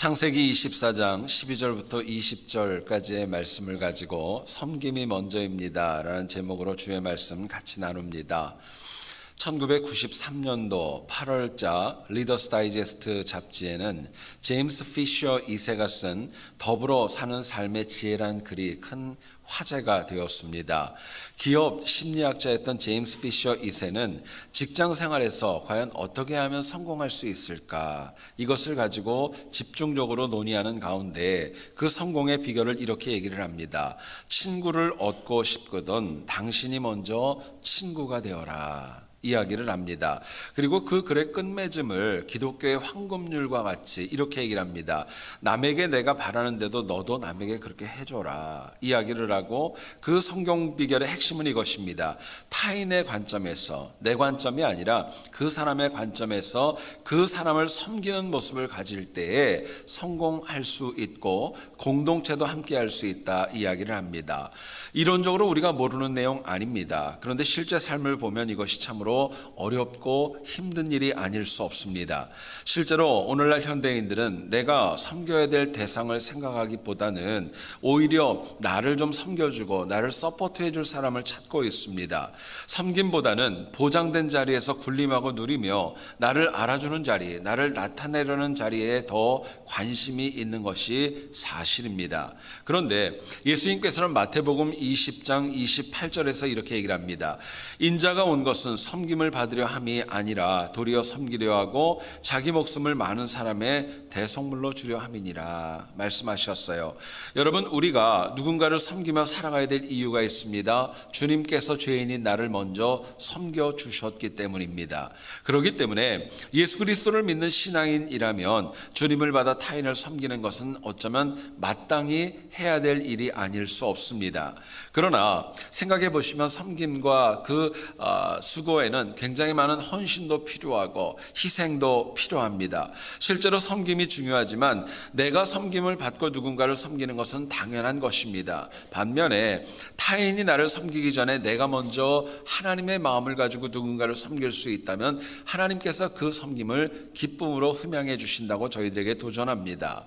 창세기 24장 12절부터 20절까지의 말씀을 가지고 섬김이 먼저입니다 라는 제목으로 주의 말씀 같이 나눕니다. 1993년도 8월자 리더스 다이제스트 잡지에는 제임스 피셔 2세가 쓴 더불어 사는 삶의 지혜란 글이 큰 화제가 되었습니다. 기업 심리학자였던 제임스 피셔 2세는 직장 생활에서 과연 어떻게 하면 성공할 수 있을까, 이것을 가지고 집중적으로 논의하는 가운데 그 성공의 비결을 이렇게 얘기를 합니다. 친구를 얻고 싶거든 당신이 먼저 친구가 되어라, 이야기를 합니다. 그리고 그 글의 끝맺음을 기독교의 황금률과 같이 이렇게 얘기를 합니다. 남에게 내가 바라는데도 너도 남에게 그렇게 해줘라, 이야기를 하고 그 성경 비결의 핵심은 이것입니다. 타인의 관점에서, 내 관점이 아니라 그 사람의 관점에서 그 사람을 섬기는 모습을 가질 때에 성공할 수 있고 공동체도 함께 할 수 있다, 이야기를 합니다. 이론적으로 우리가 모르는 내용 아닙니다. 그런데 실제 삶을 보면 이것이 참으로 어렵고 힘든 일이 아닐 수 없습니다. 실제로 오늘날 현대인들은 내가 섬겨야 될 대상을 생각하기보다는 오히려 나를 좀 섬겨주고 나를 서포트해 줄 사람을 찾고 있습니다. 섬김보다는 보장된 자리에서 군림하고 누리며 나를 알아주는 자리, 나를 나타내려는 자리에 더 관심이 있는 것이 사실입니다. 그런데 예수님께서는 마태복음 20장 28절에서 이렇게 얘기를 합니다. 인자가 온 것은 섬김을 받으려 함이 아니라 도리어 섬기려 하고 자기 목숨을 많은 사람의 대속물로 주려 함이니라 말씀하셨어요. 여러분, 우리가 누군가를 섬기며 살아가야 될 이유가 있습니다. 주님께서 죄인인 나를 먼저 섬겨 주셨기 때문입니다. 그렇기 때문에 예수 그리스도를 믿는 신앙인이라면 주님을 받아 타인을 섬기는 것은 어쩌면 마땅히 해야 될 일이 아닐 수 없습니다. 그러나 생각해 보시면 섬김과 그 수고에는 굉장히 많은 헌신도 필요하고 희생도 필요합니다. 실제로 섬김이 중요하지만 내가 섬김을 받고 누군가를 섬기는 것은 당연한 것입니다. 반면에 타인이 나를 섬기기 전에 내가 먼저 하나님의 마음을 가지고 누군가를 섬길 수 있다면 하나님께서 그 섬김을 기쁨으로 흠양해 주신다고 저희들에게 도전합니다.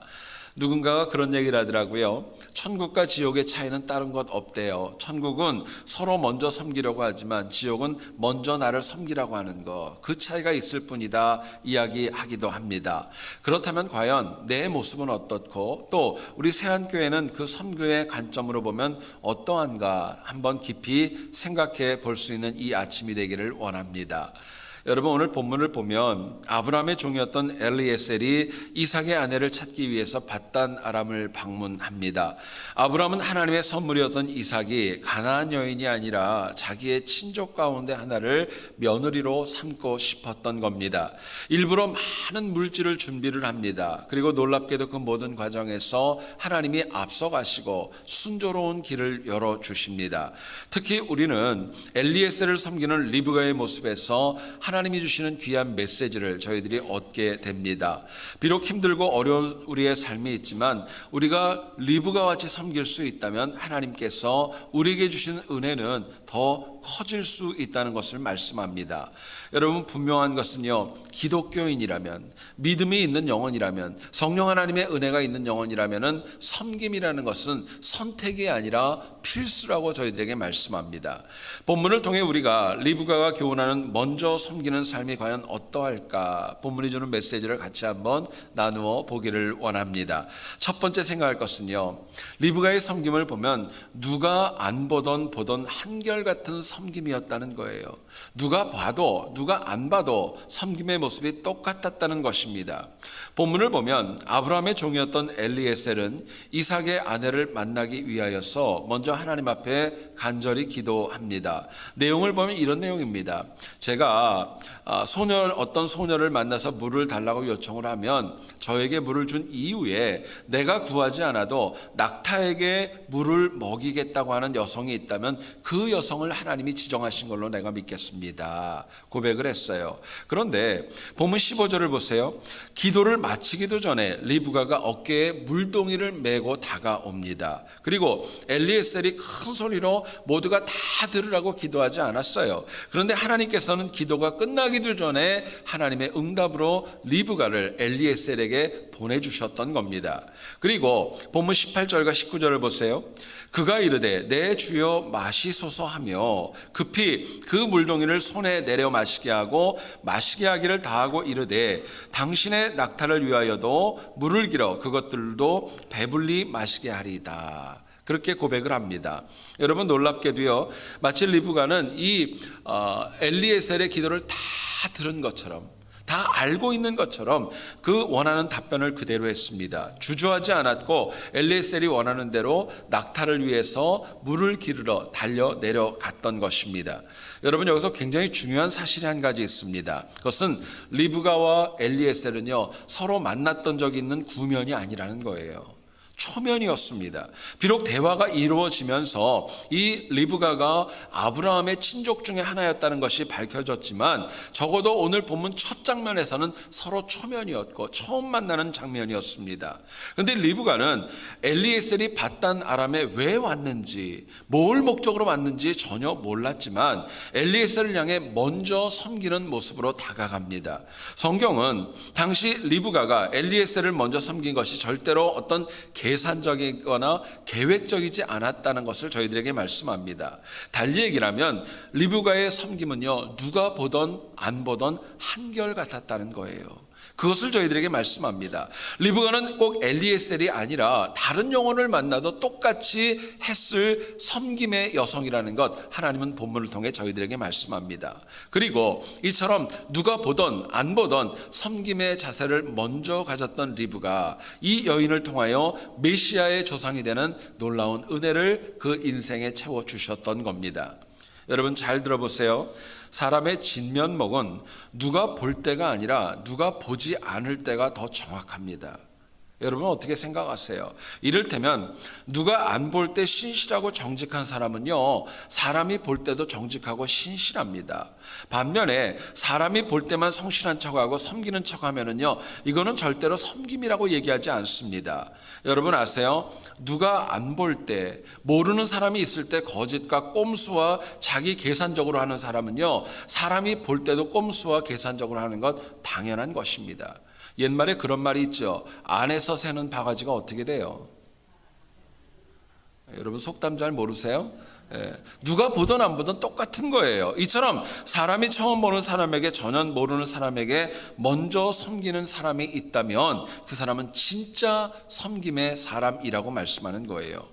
누군가가 그런 얘기를 하더라고요. 천국과 지옥의 차이는 다른 것 없대요. 천국은 서로 먼저 섬기려고 하지만 지옥은 먼저 나를 섬기라고 하는 것, 그 차이가 있을 뿐이다, 이야기하기도 합니다. 그렇다면 과연 내 모습은 어떻고 또 우리 세안교회는 그 선교의 관점으로 보면 어떠한가 한번 깊이 생각해 볼 수 있는 이 아침이 되기를 원합니다. 여러분, 오늘 본문을 보면 아브라함의 종이었던 엘리에셀이 이삭의 아내를 찾기 위해서 밧단 아람을 방문합니다. 아브라함은 하나님의 선물이었던 이삭이 가나안 여인이 아니라 자기의 친족 가운데 하나를 며느리로 삼고 싶었던 겁니다. 일부러 많은 물질을 준비를 합니다. 그리고 놀랍게도 그 모든 과정에서 하나님이 앞서가시고 순조로운 길을 열어주십니다. 특히 우리는 엘리에셀을 섬기는 리브가의 모습에서 하나님이 주시는 귀한 메시지를 저희들이 얻게 됩니다. 비록 힘들고 어려운 우리의 삶이 있지만 우리가 리브가와 같이 섬길 수 있다면 하나님께서 우리에게 주시는 은혜는 더 커질 수 있다는 것을 말씀합니다. 여러분, 분명한 것은요, 기독교인이라면, 믿음이 있는 영혼이라면, 성령 하나님의 은혜가 있는 영혼이라면 섬김이라는 것은 선택이 아니라 필수라고 저희들에게 말씀합니다. 본문을 통해 우리가 리브가가 교훈하는 먼저 섬기는 삶이 과연 어떠할까, 본문이 주는 메시지를 같이 한번 나누어 보기를 원합니다. 첫 번째 생각할 것은요, 리브가의 섬김을 보면 누가 안 보던 한결같은 섬김이었다는 거예요. 누가 봐도 누가 안 봐도 섬김의 모습이 똑같았다는 것입니다. 본문을 보면 아브라함의 종이었던 엘리에셀은 이삭의 아내를 만나기 위하여서 먼저 하나님 앞에 간절히 기도합니다. 내용을 보면 이런 내용입니다. 제가 어떤 소녀를 만나서 물을 달라고 요청을 하면 저에게 물을 준 이후에 내가 구하지 않아도 낙타에게 물을 먹이겠다고 하는 여성이 있다면 그 여성을 하나님이 지정하신 걸로 내가 믿겠습니다, 고백을 했어요. 그런데 본문 15절을 보세요. 기도를 마치기도 전에 리브가가 어깨에 물동이를 메고 다가옵니다. 그리고 엘리에셀이 큰 소리로 모두가 다 들으라고 기도하지 않았어요. 그런데 하나님께서는 기도가 끝나기 태어나기도 전에 하나님의 응답으로 리브가를 엘리에셀에게 보내주셨던 겁니다. 그리고 본문 18절과 19절을 보세요. 그가 이르되 내 주여 마시소서 하며 급히 그 물동이를 손에 내려 마시게 하고 마시게 하기를 다하고 이르되 당신의 낙타를 위하여도 물을 길어 그것들도 배불리 마시게 하리이다. 그렇게 고백을 합니다. 여러분, 놀랍게도요, 마치 리브가는 이 엘리에셀의 기도를 다 들은 것처럼, 다 알고 있는 것처럼 그 원하는 답변을 그대로 했습니다. 주저하지 않았고 엘리에셀이 원하는 대로 낙타를 위해서 물을 기르러 달려 내려갔던 것입니다. 여러분, 여기서 굉장히 중요한 사실이 한 가지 있습니다. 그것은 리브가와 엘리에셀은요, 서로 만났던 적이 있는 구면이 아니라는 거예요. 초면이었습니다. 비록 대화가 이루어지면서 이 리브가가 아브라함의 친족 중에 하나였다는 것이 밝혀졌지만 적어도 오늘 본문 첫 장면에서는 서로 초면이었고 처음 만나는 장면이었습니다. 그런데 리브가는 엘리에셀이 밧단 아람에 왜 왔는지, 뭘 목적으로 왔는지 전혀 몰랐지만 엘리에셀을 향해 먼저 섬기는 모습으로 다가갑니다. 성경은 당시 리브가가 엘리에셀을 먼저 섬긴 것이 절대로 어떤 계산적이거나 계획적이지 않았다는 것을 저희들에게 말씀합니다. 달리 얘기하면 리브가의 섬김은요, 누가 보던 안 보던 한결같았다는 거예요. 그것을 저희들에게 말씀합니다. 리브가는 꼭 엘리에셀이 아니라 다른 영혼을 만나도 똑같이 했을 섬김의 여성이라는 것, 하나님은 본문을 통해 저희들에게 말씀합니다. 그리고 이처럼 누가 보던 안 보던 섬김의 자세를 먼저 가졌던 리브가 이 여인을 통하여 메시아의 조상이 되는 놀라운 은혜를 그 인생에 채워주셨던 겁니다. 여러분, 잘 들어보세요. 사람의 진면목은 누가 볼 때가 아니라 누가 보지 않을 때가 더 정확합니다. 여러분, 어떻게 생각하세요? 이를테면 누가 안 볼 때 신실하고 정직한 사람은요, 사람이 볼 때도 정직하고 신실합니다. 반면에 사람이 볼 때만 성실한 척하고 섬기는 척하면은요, 이거는 절대로 섬김이라고 얘기하지 않습니다. 여러분 아세요? 누가 안 볼 때, 모르는 사람이 있을 때 거짓과 꼼수와 자기 계산적으로 하는 사람은요, 사람이 볼 때도 꼼수와 계산적으로 하는 것 당연한 것입니다. 옛말에 그런 말이 있죠. 안에서 새는 바가지가 어떻게 돼요? 여러분, 속담 잘 모르세요? 누가 보든 안 보든 똑같은 거예요. 이처럼 사람이 처음 보는 사람에게, 전혀 모르는 사람에게 먼저 섬기는 사람이 있다면 그 사람은 진짜 섬김의 사람이라고 말씀하는 거예요.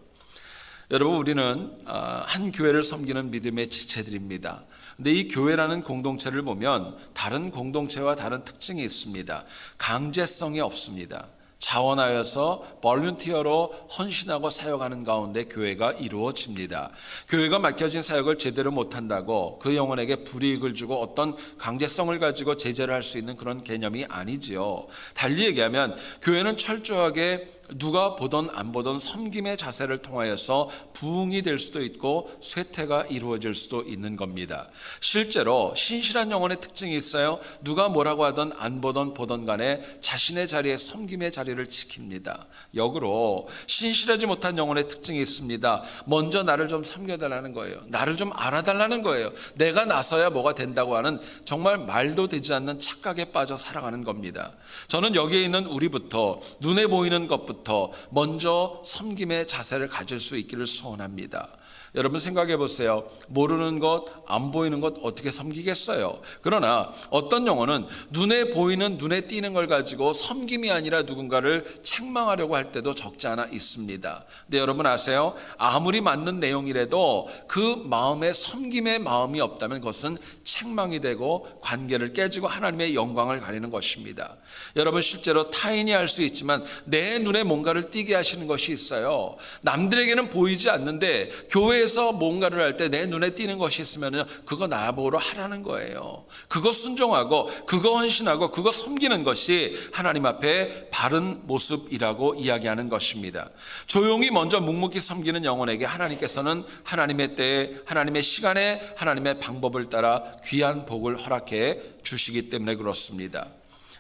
여러분, 우리는 한 교회를 섬기는 믿음의 지체들입니다. 근데 이 교회라는 공동체를 보면 다른 공동체와 다른 특징이 있습니다. 강제성이 없습니다. 자원하여서 볼런티어로 헌신하고 사역하는 가운데 교회가 이루어집니다. 교회가 맡겨진 사역을 제대로 못한다고 그 영혼에게 불이익을 주고 어떤 강제성을 가지고 제재를 할 수 있는 그런 개념이 아니지요. 달리 얘기하면 교회는 철저하게 누가 보던 안 보던 섬김의 자세를 통하여서 부흥이 될 수도 있고 쇠퇴가 이루어질 수도 있는 겁니다. 실제로 신실한 영혼의 특징이 있어요. 누가 뭐라고 하던 안 보던 보던 간에 자신의 자리에 섬김의 자리를 지킵니다. 역으로 신실하지 못한 영혼의 특징이 있습니다. 먼저 나를 좀 섬겨달라는 거예요. 나를 좀 알아달라는 거예요. 내가 나서야 뭐가 된다고 하는 정말 말도 되지 않는 착각에 빠져 살아가는 겁니다. 저는 여기에 있는 우리부터, 눈에 보이는 것부터 먼저 섬김의 자세를 가질 수 있기를 소원합니다. 여러분, 생각해 보세요. 모르는 것, 안 보이는 것 어떻게 섬기겠어요? 그러나 어떤 영혼은 눈에 보이는, 눈에 띄는 걸 가지고 섬김이 아니라 누군가를 책망하려고 할 때도 적지 않아 있습니다. 근데 여러분 아세요? 아무리 맞는 내용이라도 그 마음에 섬김의 마음이 없다면 그것은 책망이 되고 관계를 깨지고 하나님의 영광을 가리는 것입니다. 여러분, 실제로 타인이 할 수 있지만 내 눈에 뭔가를 띄게 하시는 것이 있어요. 남들에게는 보이지 않는데 교회에서 뭔가를 할 때 내 눈에 띄는 것이 있으면 그거 나보러 하라는 거예요. 그거 순종하고 그거 헌신하고 그거 섬기는 것이 하나님 앞에 바른 모습이라고 이야기하는 것입니다. 조용히 먼저 묵묵히 섬기는 영혼에게 하나님께서는 하나님의 때에, 하나님의 시간에, 하나님의 방법을 따라 귀한 복을 허락해 주시기 때문에 그렇습니다.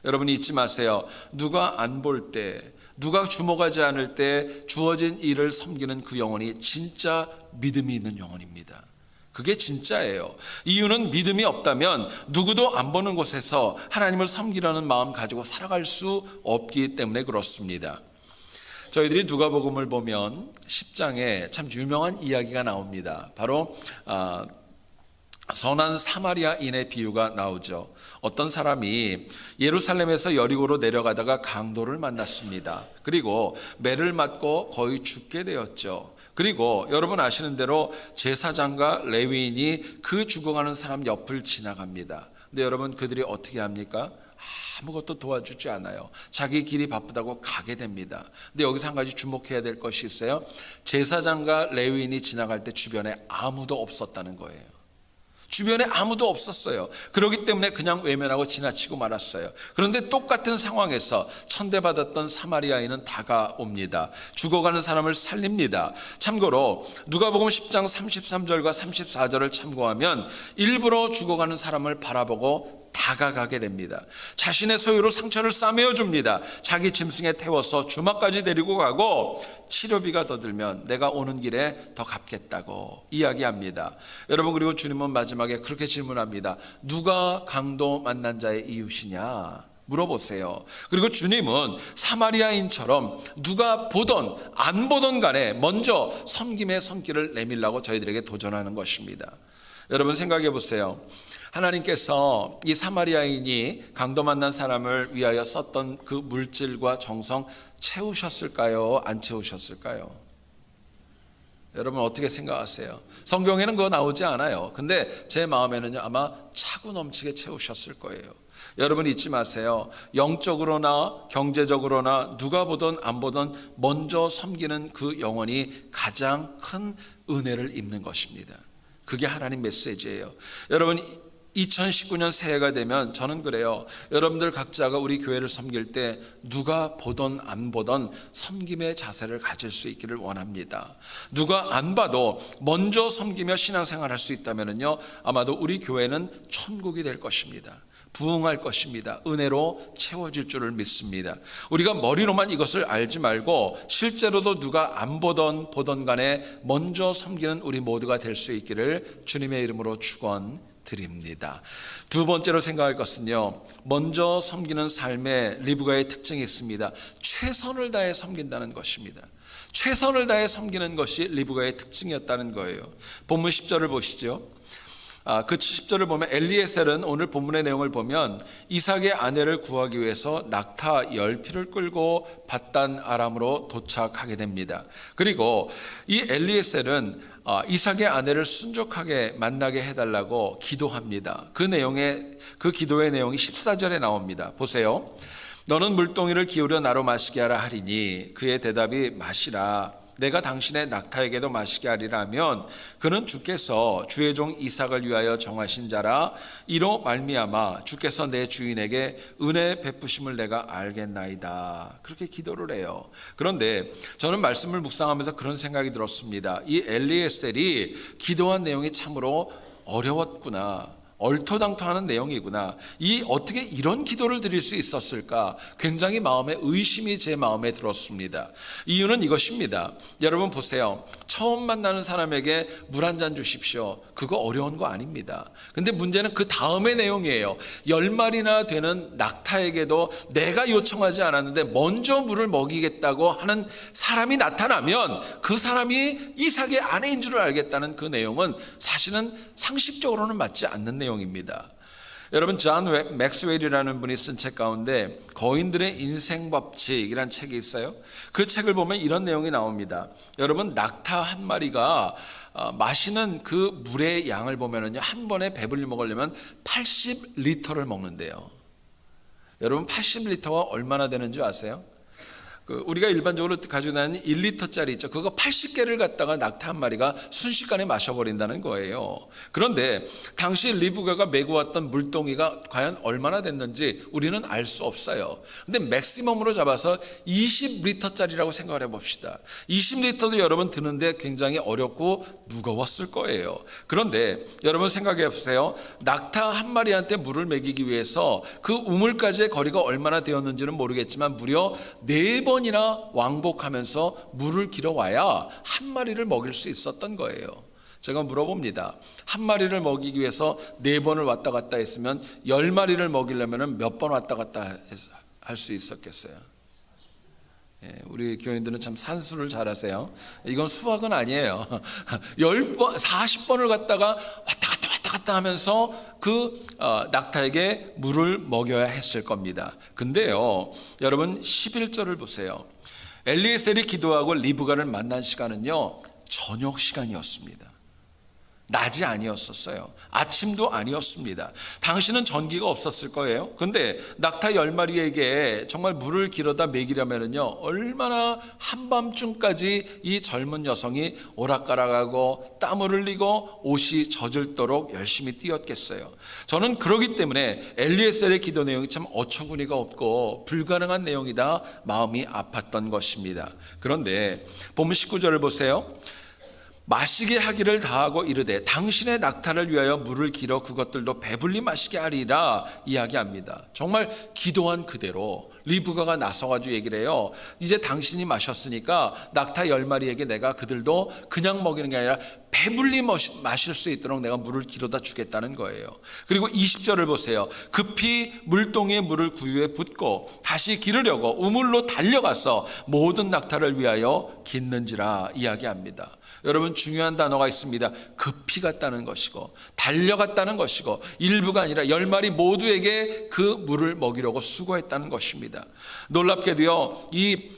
여러분이 잊지 마세요. 누가 안 볼 때, 누가 주목하지 않을 때 주어진 일을 섬기는 그 영혼이 진짜 믿음이 있는 영혼입니다. 그게 진짜예요. 이유는 믿음이 없다면 누구도 안 보는 곳에서 하나님을 섬기려는 마음 가지고 살아갈 수 없기 때문에 그렇습니다. 저희들이 누가복음을 보면 10장에 참 유명한 이야기가 나옵니다. 바로 선한 사마리아인의 비유가 나오죠. 어떤 사람이 예루살렘에서 여리고로 내려가다가 강도를 만났습니다. 그리고 매를 맞고 거의 죽게 되었죠. 그리고 여러분 아시는 대로 제사장과 레위인이 그 죽어가는 사람 옆을 지나갑니다. 근데 여러분 그들이 어떻게 합니까? 아무것도 도와주지 않아요. 자기 길이 바쁘다고 가게 됩니다. 근데 여기서 한 가지 주목해야 될 것이 있어요. 제사장과 레위인이 지나갈 때 주변에 아무도 없었다는 거예요. 주변에 아무도 없었어요. 그렇기 때문에 그냥 외면하고 지나치고 말았어요. 그런데 똑같은 상황에서 천대받았던 사마리아인은 다가옵니다. 죽어가는 사람을 살립니다. 참고로 누가복음 10장 33절과 34절을 참고하면 일부러 죽어가는 사람을 바라보고 다가가게 됩니다. 자신의 소유로 상처를 싸매어 줍니다. 자기 짐승에 태워서 주막까지 데리고 가고 치료비가 더 들면 내가 오는 길에 더 갚겠다고 이야기합니다. 여러분 그리고 주님은 마지막에 그렇게 질문합니다. 누가 강도 만난 자의 이웃이냐? 물어보세요. 그리고 주님은 사마리아인처럼 누가 보던 안 보던 간에 먼저 섬김의 손길을 내밀라고 저희들에게 도전하는 것입니다. 여러분 생각해 보세요. 하나님께서 이 사마리아인이 강도 만난 사람을 위하여 썼던 그 물질과 정성 채우셨을까요? 안 채우셨을까요? 여러분 어떻게 생각하세요? 성경에는 그거 나오지 않아요. 근데 제 마음에는요 아마 차고 넘치게 채우셨을 거예요. 여러분 잊지 마세요. 영적으로나 경제적으로나 누가 보든 안 보든 먼저 섬기는 그 영혼이 가장 큰 은혜를 입는 것입니다. 그게 하나님 메시지예요. 여러분 2019년 새해가 되면 저는 그래요. 여러분들 각자가 우리 교회를 섬길 때 누가 보던 안 보던 섬김의 자세를 가질 수 있기를 원합니다. 누가 안 봐도 먼저 섬기며 신앙생활할 수 있다면요 아마도 우리 교회는 천국이 될 것입니다. 부흥할 것입니다. 은혜로 채워질 줄을 믿습니다. 우리가 머리로만 이것을 알지 말고 실제로도 누가 안 보던 간에 먼저 섬기는 우리 모두가 될 수 있기를 주님의 이름으로 축원드립니다. 두 번째로 생각할 것은요, 먼저 섬기는 삶에 리브가의 특징이 있습니다. 최선을 다해 섬긴다는 것입니다. 최선을 다해 섬기는 것이 리브가의 특징이었다는 거예요. 본문 10절을 보시죠. 그 10절을 보면 엘리에셀은 오늘 본문의 내용을 보면 이삭의 아내를 구하기 위해서 낙타 10匹를 끌고 밧단 아람으로 도착하게 됩니다. 그리고 이 엘리에셀은 이삭의 아내를 순족하게 만나게 해달라고 기도합니다. 그 기도의 내용이 14절에 나옵니다. 보세요. 너는 물동이를 기울여 나로 마시게 하라 하리니 그의 대답이 마시라. 내가 당신의 낙타에게도 마시게 하리라 하면 그는 주께서 주의 종 이삭을 위하여 정하신 자라. 이로 말미암아 주께서 내 주인에게 은혜 베푸심을 내가 알겠나이다. 그렇게 기도를 해요. 그런데 저는 말씀을 묵상하면서 그런 생각이 들었습니다. 이 엘리에셀이 기도한 내용이 참으로 어려웠구나. 얼토당토하는 내용이구나. 어떻게 이런 기도를 드릴 수 있었을까? 굉장히 마음에 의심이 제 마음에 들었습니다. 이유는 이것입니다. 여러분 보세요. 처음 만나는 사람에게 물 한 잔 주십시오. 그거 어려운 거 아닙니다. 근데 문제는 그 다음의 내용이에요. 10마리나 되는 낙타에게도 내가 요청하지 않았는데 먼저 물을 먹이겠다고 하는 사람이 나타나면 그 사람이 이삭의 아내인 줄을 알겠다는 그 내용은 사실은 상식적으로는 맞지 않는 내용입니다. 여러분 존 맥스웰이라는 분이 쓴 책 가운데 거인들의 인생 법칙이라는 책이 있어요. 그 책을 보면 이런 내용이 나옵니다. 여러분 낙타 한 마리가 마시는 그 물의 양을 보면은요 한 번에 배불리 먹으려면 80리터를 먹는데요. 여러분 80리터가 얼마나 되는 줄 아세요? 우리가 일반적으로 가지고 다니는 1리터짜리 있죠. 그거 80개를 갖다가 낙타 한 마리가 순식간에 마셔버린다는 거예요. 그런데 당시 리브가가 메고 왔던 물동이가 과연 얼마나 됐는지 우리는 알 수 없어요. 근데 맥시멈으로 잡아서 20리터짜리라고 생각을 해봅시다. 20리터도 여러분 드는데 굉장히 어렵고 무거웠을 거예요. 그런데 여러분 생각해 보세요. 낙타 한 마리한테 물을 먹이기 위해서 그 우물까지의 거리가 얼마나 되었는지는 모르겠지만 무려 4번이나 왕복하면서 물을 길어와야 한 마리를 먹일 수 있었던 거예요. 제가 물어봅니다. 한 마리를 먹이기 위해서 4번을 왔다 갔다 했으면 10마리를 먹이려면 몇 번 왔다 갔다 할 수 있었겠어요? 우리 교인들은 참 산수를 잘하세요. 이건 수학은 아니에요. 10번, 40번을 갖다가 왔다 갔다 하면서 그 낙타에게 물을 먹여야 했을 겁니다. 근데요, 여러분 11절을 보세요. 엘리에셀이 기도하고 리브가를 만난 시간은요, 저녁 시간이었습니다. 낮이 아니었었어요. 아침도 아니었습니다. 당신은 전기가 없었을 거예요. 근데 낙타 10마리에게 정말 물을 길어다 먹이려면요, 얼마나 한밤중까지 이 젊은 여성이 오락가락하고 땀을 흘리고 옷이 젖을도록 열심히 뛰었겠어요. 저는 그러기 때문에 엘리에셀의 기도 내용이 참 어처구니가 없고 불가능한 내용이다 마음이 아팠던 것입니다. 그런데 본문 19절을 보세요. 마시게 하기를 다하고 이르되 당신의 낙타를 위하여 물을 길어 그것들도 배불리 마시게 하리라 이야기합니다. 정말 기도한 그대로 리브가가 나서가지고 얘기를 해요. 이제 당신이 마셨으니까 낙타 10마리에게 내가 그들도 그냥 먹이는 게 아니라 배불리 마실 수 있도록 내가 물을 길어다 주겠다는 거예요. 그리고 20절을 보세요. 급히 물동이에 물을 구유에 붓고 다시 기르려고 우물로 달려가서 모든 낙타를 위하여 깃는지라 이야기합니다. 여러분 중요한 단어가 있습니다. 급히 갔다는 것이고 달려갔다는 것이고 일부가 아니라 10마리 모두에게 그 물을 먹이려고 수고했다는 것입니다. 놀랍게도요, 이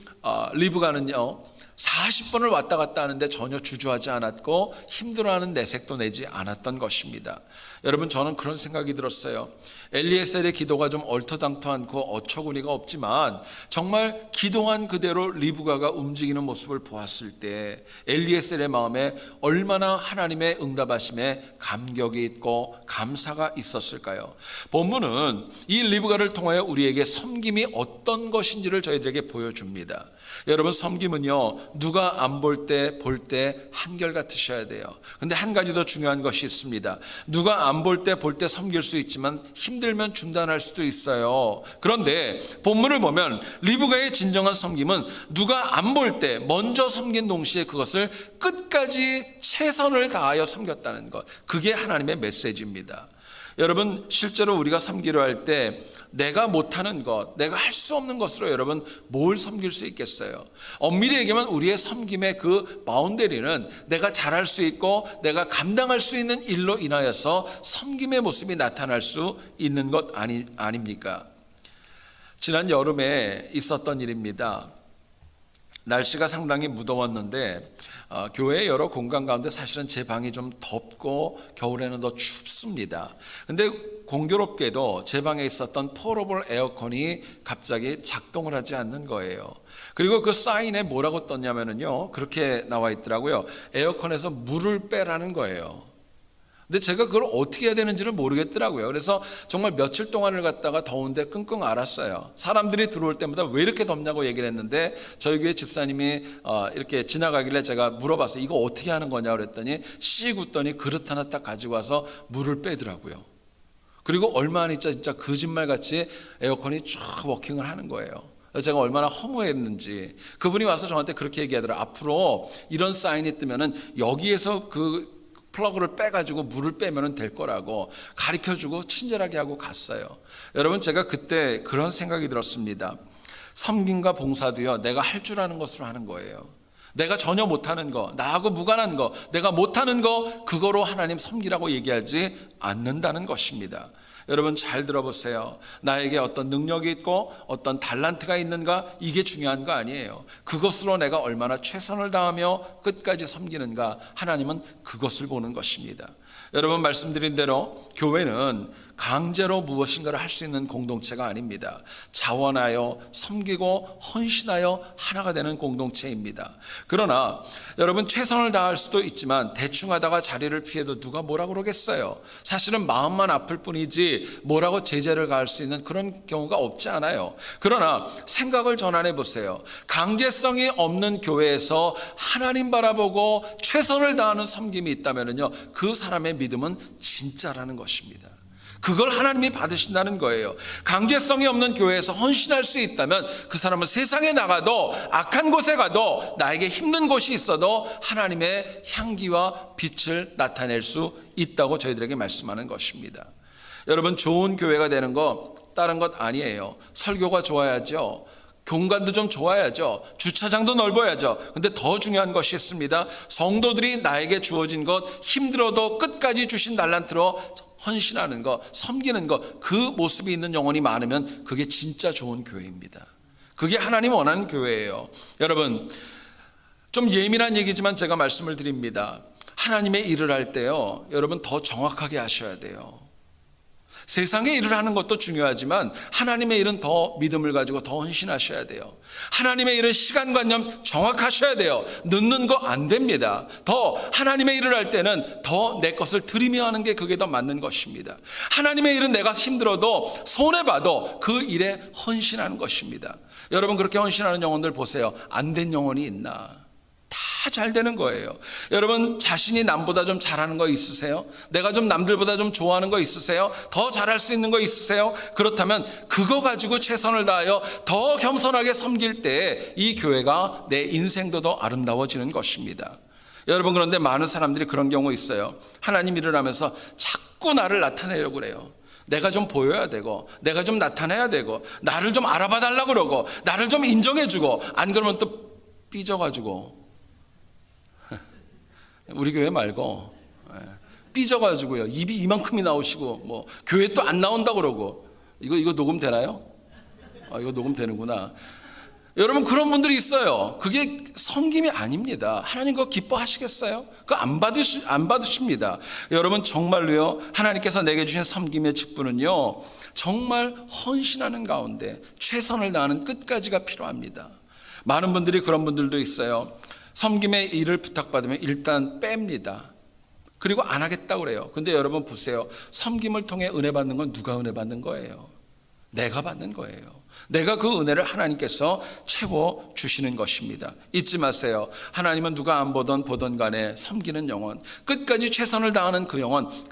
리브가는요 40번을 왔다 갔다 하는데 전혀 주저하지 않았고 힘들어하는 내색도 내지 않았던 것입니다. 여러분 저는 그런 생각이 들었어요. 엘리에셀의 기도가 좀 얼토당토않고 어처구니가 없지만 정말 기도한 그대로 리브가가 움직이는 모습을 보았을 때 엘리에셀의 마음에 얼마나 하나님의 응답하심에 감격이 있고 감사가 있었을까요? 본문은 이 리브가를 통하여 우리에게 섬김이 어떤 것인지를 저희들에게 보여줍니다. 여러분 섬김은요, 누가 안 볼 때 볼 때 한결같으셔야 돼요. 근데 한 가지 더 중요한 것이 있습니다. 누가 안 볼 때 볼 때 섬길 수 있지만 힘들면 중단할 수도 있어요. 그런데 본문을 보면 리브가의 진정한 섬김은 누가 안 볼 때 먼저 섬긴 동시에 그것을 끝까지 최선을 다하여 섬겼다는 것, 그게 하나님의 메시지입니다. 여러분 실제로 우리가 섬기려 할 때 내가 못하는 것, 내가 할 수 없는 것으로 여러분 뭘 섬길 수 있겠어요? 엄밀히 얘기하면 우리의 섬김의 그 바운더리는 내가 잘할 수 있고 내가 감당할 수 있는 일로 인하여서 섬김의 모습이 나타날 수 있는 것 아닙니까? 지난 여름에 있었던 일입니다. 날씨가 상당히 무더웠는데 교회의 여러 공간 가운데 사실은 제 방이 좀 덥고 겨울에는 더 춥습니다. 근데 공교롭게도 제 방에 있었던 포러블 에어컨이 갑자기 작동을 하지 않는 거예요. 그리고 그 사인에 뭐라고 떴냐면요, 그렇게 나와 있더라고요. 에어컨에서 물을 빼라는 거예요. 근데 제가 그걸 어떻게 해야 되는지를 모르겠더라고요. 그래서 정말 며칠 동안을 갖다가 더운데 끙끙 앓았어요. 사람들이 들어올 때마다 왜 이렇게 덥냐고 얘기를 했는데 저희 교회 집사님이 이렇게 지나가길래 제가 물어봤어요. 이거 어떻게 하는 거냐 그랬더니 씩 웃더니 그릇 하나 딱 가지고 와서 물을 빼더라고요. 그리고 얼마 안 있자 진짜 거짓말같이 에어컨이 쫙 워킹을 하는 거예요. 제가 얼마나 허무했는지. 그분이 와서 저한테 그렇게 얘기하더라고요. 앞으로 이런 사인이 뜨면은 여기에서 그 플러그를 빼가지고 물을 빼면 될 거라고 가르쳐주고 친절하게 하고 갔어요. 여러분 제가 그때 그런 생각이 들었습니다. 섬김과 봉사도요, 내가 할 줄 아는 것으로 하는 거예요. 내가 전혀 못하는 거, 나하고 무관한 거, 내가 못하는 거, 그거로 하나님 섬기라고 얘기하지 않는다는 것입니다. 여러분 잘 들어보세요. 나에게 어떤 능력이 있고 어떤 달란트가 있는가, 이게 중요한 거 아니에요. 그것으로 내가 얼마나 최선을 다하며 끝까지 섬기는가, 하나님은 그것을 보는 것입니다. 여러분 말씀드린 대로 교회는 강제로 무엇인가를 할 수 있는 공동체가 아닙니다. 자원하여 섬기고 헌신하여 하나가 되는 공동체입니다. 그러나 여러분 최선을 다할 수도 있지만 대충 하다가 자리를 피해도 누가 뭐라 그러겠어요. 사실은 마음만 아플 뿐이지 뭐라고 제재를 가할 수 있는 그런 경우가 없지 않아요. 그러나 생각을 전환해 보세요. 강제성이 없는 교회에서 하나님 바라보고 최선을 다하는 섬김이 있다면요, 그 사람의 믿음은 진짜라는 것입니다. 그걸 하나님이 받으신다는 거예요. 강제성이 없는 교회에서 헌신할 수 있다면 그 사람은 세상에 나가도 악한 곳에 가도 나에게 힘든 곳이 있어도 하나님의 향기와 빛을 나타낼 수 있다고 저희들에게 말씀하는 것입니다. 여러분, 좋은 교회가 되는 거 다른 것 아니에요. 설교가 좋아야죠. 공간도 좀 좋아야죠. 주차장도 넓어야죠. 근데 더 중요한 것이 있습니다. 성도들이 나에게 주어진 것, 힘들어도 끝까지 주신 달란트로 헌신하는 것, 섬기는 것, 그 모습이 있는 영혼이 많으면 그게 진짜 좋은 교회입니다. 그게 하나님 원하는 교회예요. 여러분, 좀 예민한 얘기지만 제가 말씀을 드립니다. 하나님의 일을 할 때요, 여러분 더 정확하게 하셔야 돼요. 세상의 일을 하는 것도 중요하지만 하나님의 일은 더 믿음을 가지고 더 헌신하셔야 돼요. 하나님의 일은 시간관념 정확하셔야 돼요. 늦는 거 안 됩니다. 더 하나님의 일을 할 때는 더 내 것을 드리며 하는 게 그게 더 맞는 것입니다. 하나님의 일은 내가 힘들어도 손해봐도 그 일에 헌신하는 것입니다. 여러분, 그렇게 헌신하는 영혼들 보세요. 안 된 영혼이 있나? 다 잘 되는 거예요. 여러분, 자신이 남보다 좀 잘하는 거 있으세요? 내가 좀 남들보다 좀 좋아하는 거 있으세요? 더 잘할 수 있는 거 있으세요? 그렇다면 그거 가지고 최선을 다하여 더 겸손하게 섬길 때 이 교회가 내 인생도 더 아름다워지는 것입니다. 여러분, 그런데 많은 사람들이 그런 경우 있어요. 하나님 일을 하면서 자꾸 나를 나타내려고 그래요. 내가 좀 보여야 되고, 내가 좀 나타내야 되고, 나를 좀 알아봐 달라고 그러고, 나를 좀 인정해주고, 안 그러면 또 삐져가지고, 우리 교회 말고 삐져가지고요, 입이 이만큼이 나오시고, 뭐 교회 또 안 나온다고 그러고. 이거 녹음 되나요? 이거 녹음 되는구나. 여러분, 그런 분들이 있어요. 그게 섬김이 아닙니다. 하나님 그거 기뻐하시겠어요? 그거 안 받으십니다. 여러분, 정말로요, 하나님께서 내게 주신 섬김의 직분은요, 정말 헌신하는 가운데 최선을 다하는 끝까지가 필요합니다. 많은 분들이 그런 분들도 있어요. 섬김의 일을 부탁받으면 일단 뺍니다. 그리고 안 하겠다고 그래요. 근데 여러분 보세요. 섬김을 통해 은혜 받는 건 누가 은혜 받는 거예요? 내가 받는 거예요. 내가 그 은혜를 하나님께서 채워주시는 것입니다. 잊지 마세요. 하나님은 누가 안 보던 간에 섬기는 영혼, 끝까지 최선을 다하는 그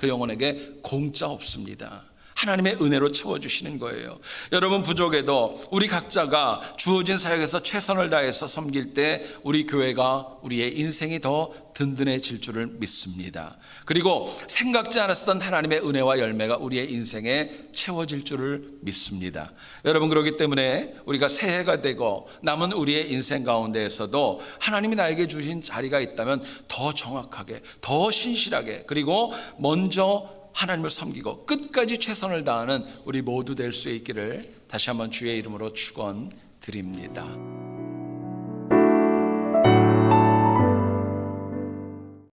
영혼에게 공짜 없습니다. 하나님의 은혜로 채워주시는 거예요. 여러분, 부족해도 우리 각자가 주어진 사역에서 최선을 다해서 섬길 때 우리 교회가, 우리의 인생이 더 든든해질 줄을 믿습니다. 그리고 생각지 않았던 하나님의 은혜와 열매가 우리의 인생에 채워질 줄을 믿습니다. 여러분, 그렇기 때문에 우리가 새해가 되고 남은 우리의 인생 가운데에서도 하나님이 나에게 주신 자리가 있다면 더 정확하게, 더 신실하게, 그리고 먼저 하나님을 섬기고 끝까지 최선을 다하는 우리 모두 될 수 있기를 다시 한번 주의 이름으로 축원드립니다.